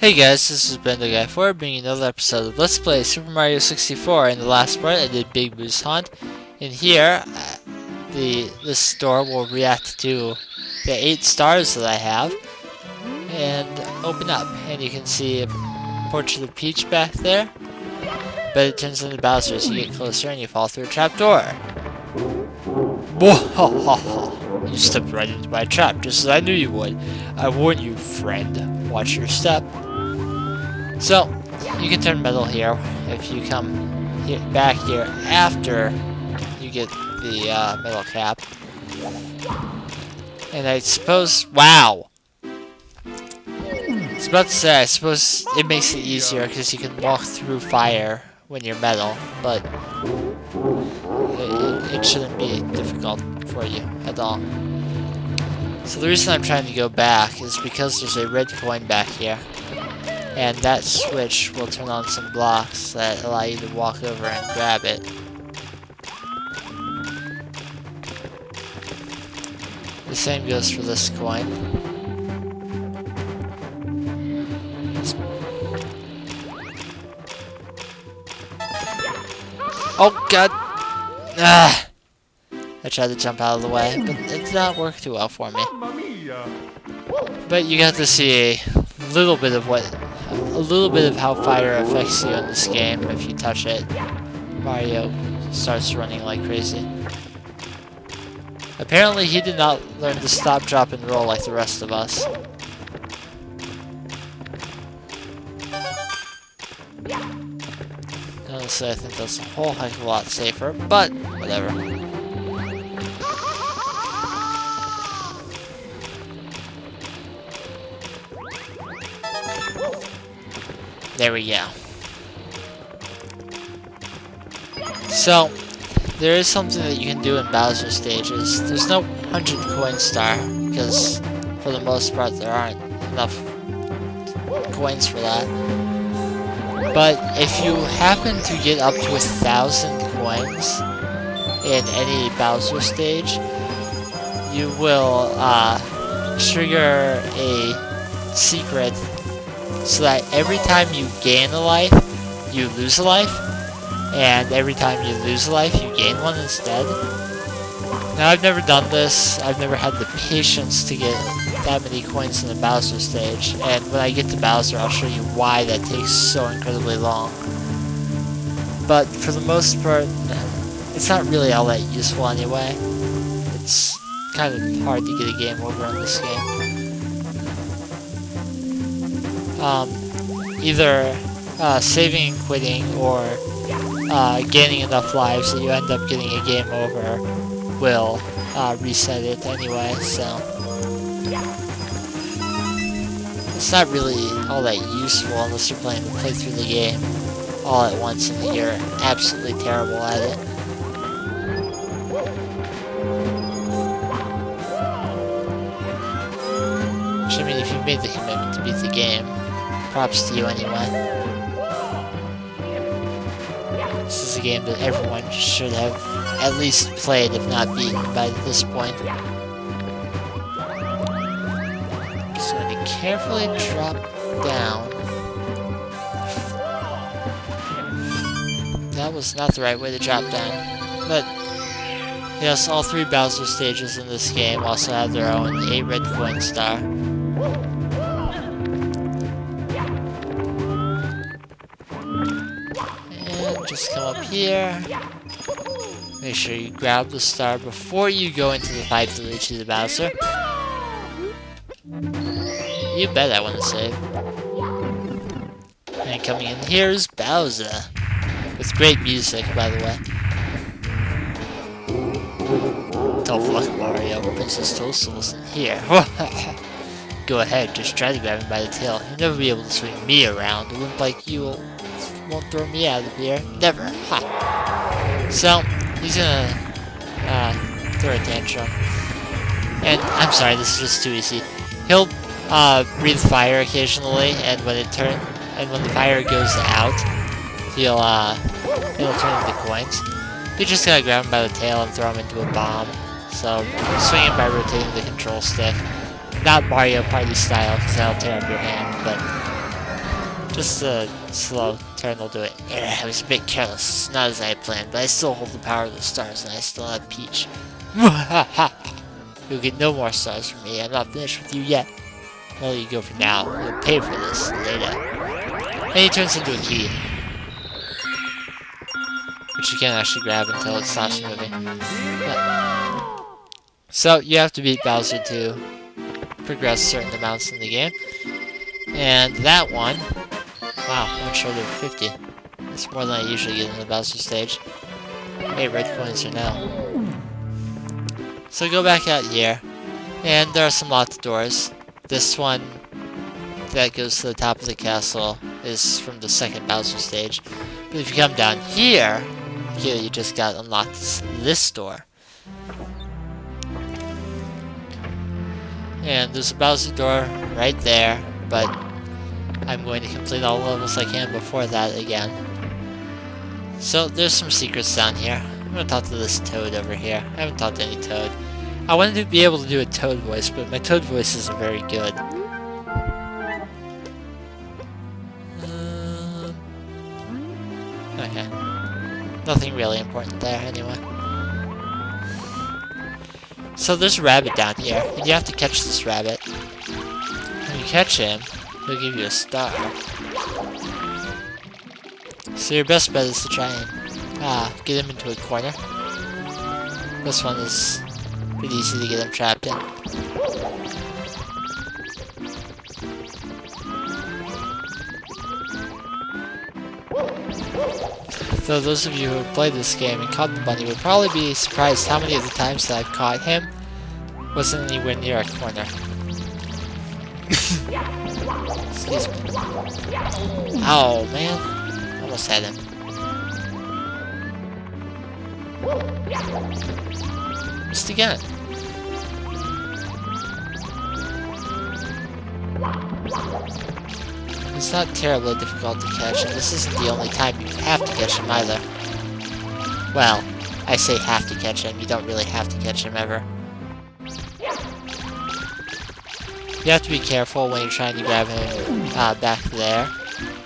Hey guys, this is BendoGuy4 bringing another episode of Let's Play Super Mario 64. In the last part, I did Big Boo's Haunt. In here, this store will react to the 8 stars that I have and open up. And you can see a portrait of Peach back there, but it turns into Bowser, so you get closer and you fall through a trapdoor. You stepped right into my trap, just as I knew you would. I warn you, friend. Watch your step. So, you can turn metal here if you come back here after you get the metal cap. And I suppose, wow! I was about to say, I suppose it makes it easier because you can walk through fire when you're metal, but it shouldn't be difficult for you at all. So the reason I'm trying to go back is because there's a red coin back here. And that switch will turn on some blocks that allow you to walk over and grab it. The same goes for this coin. Oh god! Ah! I tried to jump out of the way, but it did not work too well for me. But you got to see a little bit of how fire affects you in this game if you touch it. Mario starts running like crazy. Apparently he did not learn to stop, drop, and roll like the rest of us. Honestly, I think that's a whole heck of a lot safer, but whatever. There we go. So, there is something that you can do in Bowser stages. There's no 100 coin star, because for the most part there aren't enough coins for that. But if you happen to get up to 1,000 coins in any Bowser stage, you will trigger a secret so that every time you gain a life, you lose a life, and every time you lose a life, you gain one instead. Now, I've never done this. I've never had the patience to get that many coins in the Bowser stage, and when I get to Bowser, I'll show you why that takes so incredibly long. But for the most part, it's not really all that useful anyway. It's kind of hard to get a game over in this game. Either saving and quitting or gaining enough lives that you end up getting a game over will reset it anyway, so it's not really all that useful unless you're planning to play through the game all at once and you're absolutely terrible at it. Which, I mean, if you've made the commitment to beat the game, props to you anyway. This is a game that everyone should have at least played, if not beaten, by this point. Just going to carefully drop down. That was not the right way to drop down. But, yes, all 3 Bowser stages in this game also have their own 8 red coin star. Just come up here. Make sure you grab the star before you go into the pipe to reach the Bowser. You bet I want to save. And coming in here is Bowser. With great music, by the way. Tough luck, Mario. Princess Toadstool isn't here. Go ahead, just try to grab him by the tail. You'll never be able to swing me around. A wimp like you won't throw me out of here. Never. Ha! So, he's gonna throw a tantrum. And I'm sorry, this is just too easy. He'll breathe fire occasionally, and when the fire goes out, it'll turn into coins. You just gotta grab him by the tail and throw him into a bomb. So, swing him by rotating the control stick. Not Mario Party style, because that'll tear up your hand, but Just a slow turn will do it. I was a bit careless, not as I had planned, but I still hold the power of the stars and I still have Peach. You'll get no more stars from me, I'm not finished with you yet. I'll let you go for now, you'll pay for this later. And he turns into a key. Which you can't actually grab until it stops moving. But, so you have to beat Bowser to progress certain amounts in the game. And that one, wow, one short of 50. That's more than I usually get in the Bowser stage. Hey, red coins are now. So go back out here, and there are some locked doors. This one that goes to the top of the castle is from the second Bowser stage. But if you come down here, you just got unlocked this door. And there's a Bowser door right there, but I'm going to complete all the levels I can before that again. So there's some secrets down here. I'm going to talk to this Toad over here. I haven't talked to any Toad. I wanted to be able to do a Toad voice, but my Toad voice isn't very good. Okay. Nothing really important there, anyway. So there's a rabbit down here, and you have to catch this rabbit. When you catch him, he'll give you a star. So your best bet is to try and get him into a corner. This one is pretty easy to get him trapped in. So those of you who have played this game and caught the bunny would probably be surprised how many of the times that I've caught him wasn't anywhere near a corner. Excuse me. Oh man, almost had him. Missed again. It's not terribly difficult to catch, and this isn't the only time you have to catch him either. Well, I say have to catch him, you don't really have to catch him ever. You have to be careful when you're trying to grab him back there,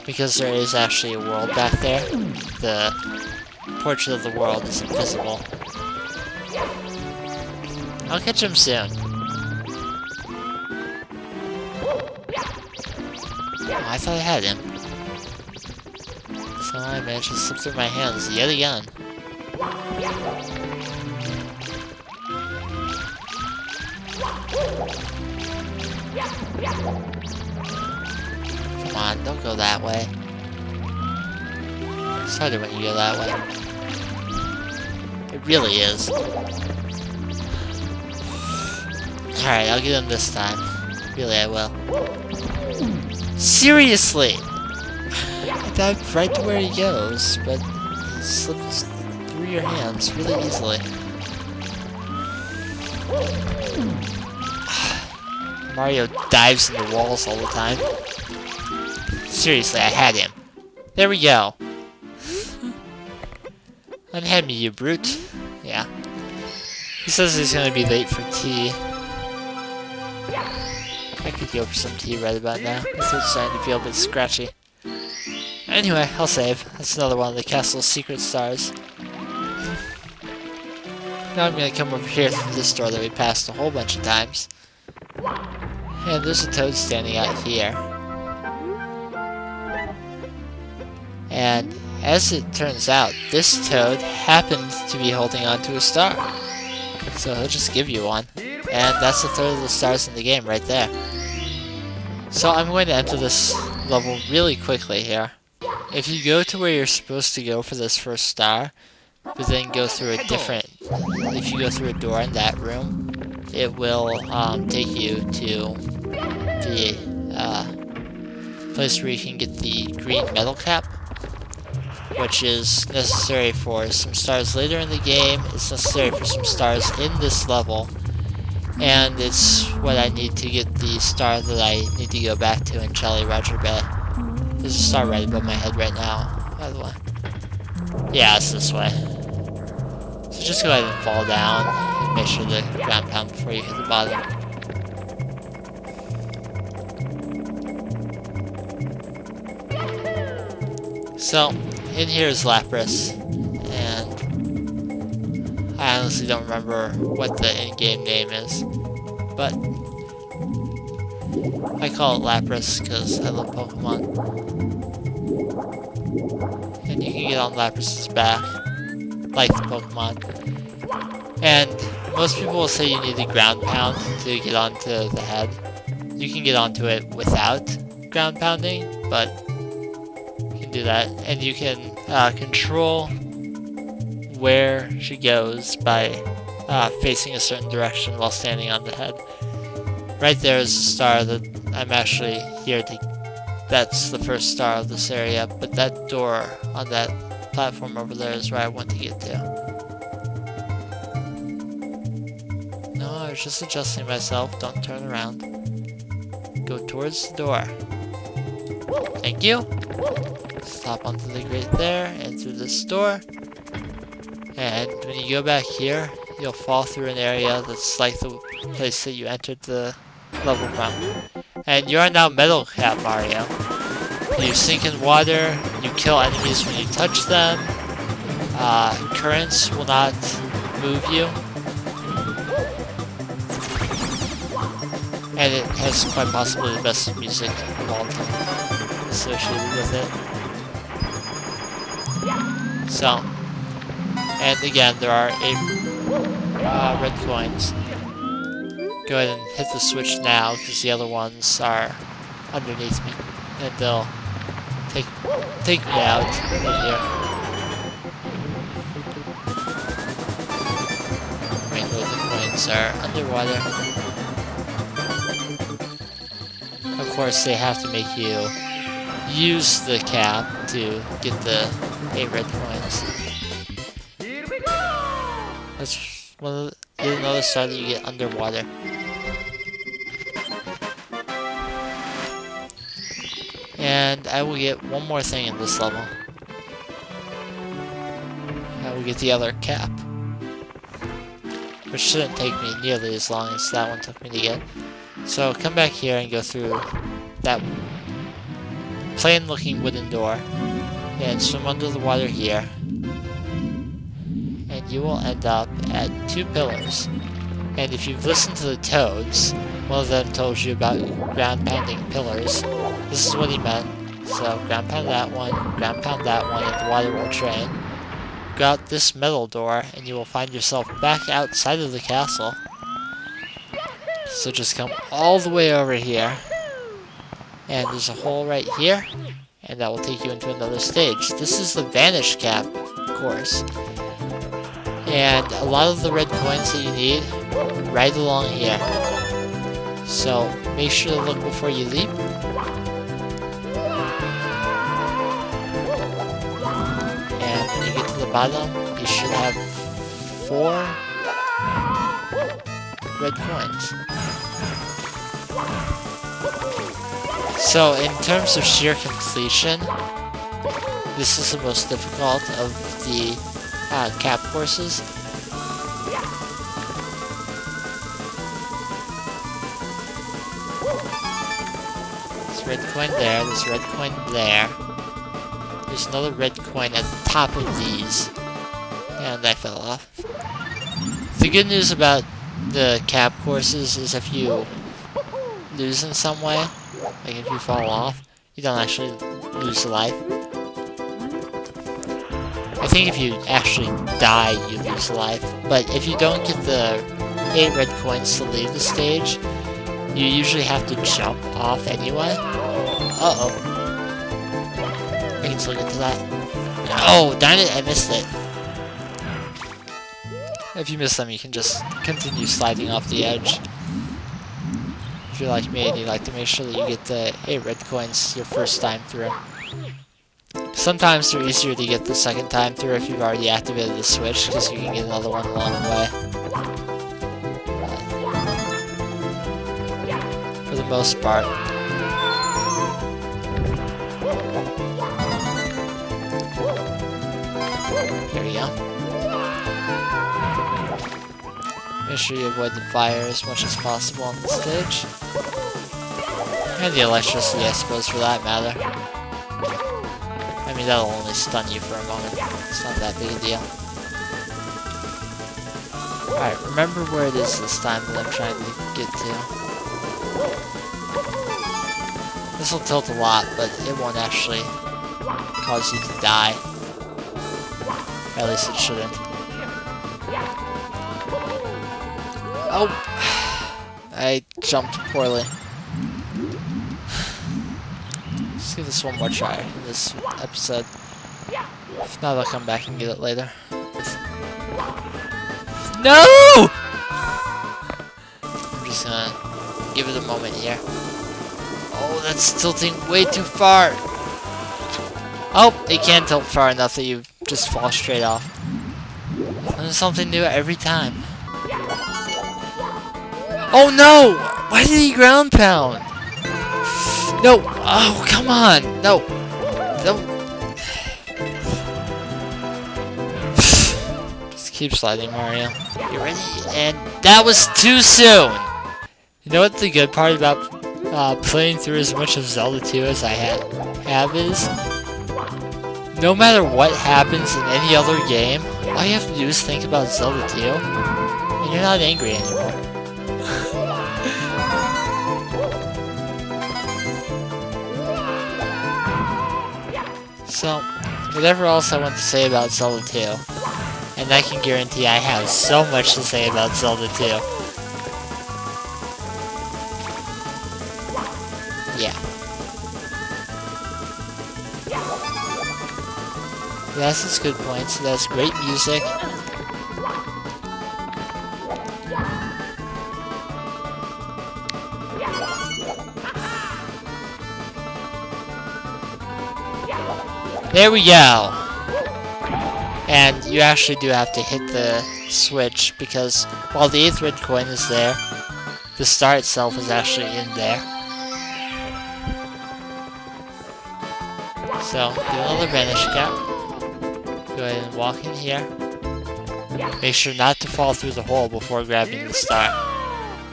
because there is actually a world back there. The portrait of the world is invisible. I'll catch him soon. Oh, I thought I had him. So I managed to slip through my hands yet again. Come on, don't go that way. It's harder when you go that way. It really is. Alright, I'll get him this time. Really, I will. Seriously! I dived right to where he goes, but he slipped through your hands really easily. Mario dives into walls all the time. Seriously, I had him. There we go. Unhand me, you brute. Yeah. He says he's gonna be late for tea. I could go for some tea right about now. This is starting to feel a bit scratchy. Anyway, I'll save. That's another one of the castle's secret stars. Now I'm gonna come over here through this door that we passed a whole bunch of times. And there's a Toad standing out here. And as it turns out, this Toad happened to be holding onto a star. So he'll just give you one. And that's a third of the stars in the game right there. So I'm going to enter this level really quickly here. If you go to where you're supposed to go for this first star, but then go through a different... If you go through a door in that room, it will take you to the place where you can get the green metal cap, which is necessary for some stars later in the game. It's necessary for some stars in this level. And it's what I need to get the star that I need to go back to in Jolly Roger Bay. There's a star right above my head right now, by the way. Yeah, it's this way. So just go ahead and fall down and make sure the ground pound before you hit the bottom. So, in here is Lapras, and I honestly don't remember what the in-game name is, but I call it Lapras because I love Pokemon. And you can get on Lapras's back, like the Pokemon. And most people will say you need a ground pound to get onto the head. You can get onto it without ground pounding, but you can do that. And you can control where she goes by facing a certain direction while standing on the head. Right there is the star that I'm actually here to... That's the first star of this area, but that door on that platform over there is where I want to get to. No, I was just adjusting myself. Don't turn around. Go towards the door. Thank you. Stop onto the grate there and through this door. And when you go back here, you'll fall through an area that's like the place that you entered the level from. And you are now Metal Cat Mario. You sink in water, you kill enemies when you touch them, currents will not move you, and it has quite possibly the best music of all time associated with it. So, and again, there are 8 red coins. Go ahead and hit the switch now, because the other ones are underneath me, and they'll take me out of here. Mainly the coins are underwater. Of course, they have to make you use the cap to get the 8 red coins. That's one of another star that you get underwater. And I will get one more thing in this level. I will get the other cap. Which shouldn't take me nearly as long as that one took me to get. So come back here and go through that plain looking wooden door. And swim under the water here. And you will end up at 2 pillars. And if you've listened to the Toads, one of them told you about ground pounding pillars. This is what he meant. So ground pound that one, ground pound that one, and the water will drain. Go out this metal door, and you will find yourself back outside of the castle. So just come all the way over here. And there's a hole right here, and that will take you into another stage. This is the Vanish cap course. And a lot of the red coins that you need, right along here. So make sure to look before you leap. And when you get to the bottom, you should have 4 red coins. So in terms of sheer completion, this is the most difficult of the cap courses. There's a red coin there, there's a red coin there. There's another red coin at the top of these. And I fell off. The good news about the cap courses is if you lose in some way, like if you fall off, you don't actually lose a life. I think if you actually die, you lose a life. But if you don't get the 8 red coins to leave the stage, you usually have to jump off anyway. Uh-oh. I can still get to that. Oh, darn it, I missed it. If you miss them, you can just continue sliding off the edge. If you're like me and you like to make sure that you get the 8 red coins your first time through. Sometimes they're easier to get the second time through if you've already activated the switch, because you can get another one along the way. But for the most part. There we go. Make sure you avoid the fire as much as possible on the stage. And the electricity, I suppose, for that matter. I mean, that'll only stun you for a moment. It's not that big a deal. Alright, remember where it is this time that I'm trying to get to. This will tilt a lot, but it won't actually cause you to die. At least it shouldn't. Oh! I jumped poorly. Let's give this one more try in this episode. If not, I'll come back and get it later. No! I'm just gonna give it a moment here. Oh, that's tilting way too far. Oh, it can't tilt far enough that you just fall straight off. Learn something new every time. Oh no! Why did he ground pound? No! Oh, come on! No! Don't! Just keep sliding, Mario. You ready? And that was too soon! You know what the good part about playing through as much of Zelda 2 as I have is? No matter what happens in any other game, all you have to do is think about Zelda 2, and you're not angry anymore. So, whatever else I want to say about Zelda 2, and I can guarantee I have so much to say about Zelda 2. Yeah. It has its good points. It has great music. There we go! And you actually do have to hit the switch, because while the 8th red coin is there, the star itself is actually in there. So, do another Vanish cap. Go ahead and walk in here. Make sure not to fall through the hole before grabbing the star.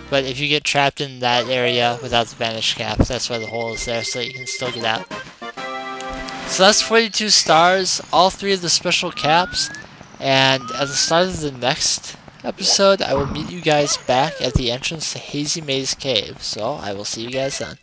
But if you get trapped in that area without the Vanish cap, that's why the hole is there, so you can still get out. So that's 42 stars, all 3 of the special caps, and at the start of the next episode, I will meet you guys back at the entrance to Hazy Maze Cave, so I will see you guys then.